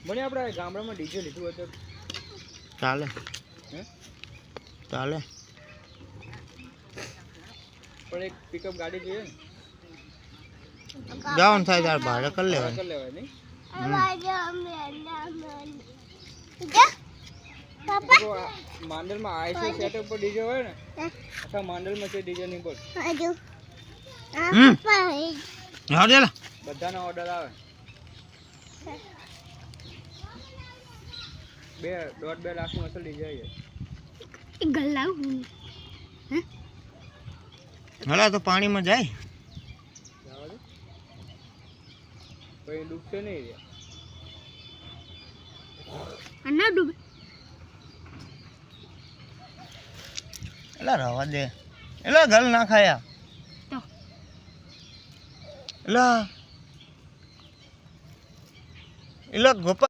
મને આપણે ગામડામાં ડીજે લીધું હોય તો ચાલે હે ચાલે પણ એક પિકઅપ ગાડી જોઈએ ને જવાનું થાય ત્યારે ભાડે કરી લેવાય કરી લેવાય નહીં માંડલમાં આઈસો સેટઅપ પર ડીજે હોય ને આખા માંડલમાં છે ડીજે નહીં બોલ બધાનો ઓર્ડર આવે 2.5 લાખનું અસલ ડીજે આવી હલા તો પાણીમાં જાય પછી ડૂબશે નહીં ના ડૂબે એલા રવા દે એલા ગલ ના ખાયા તો એલા ગોપા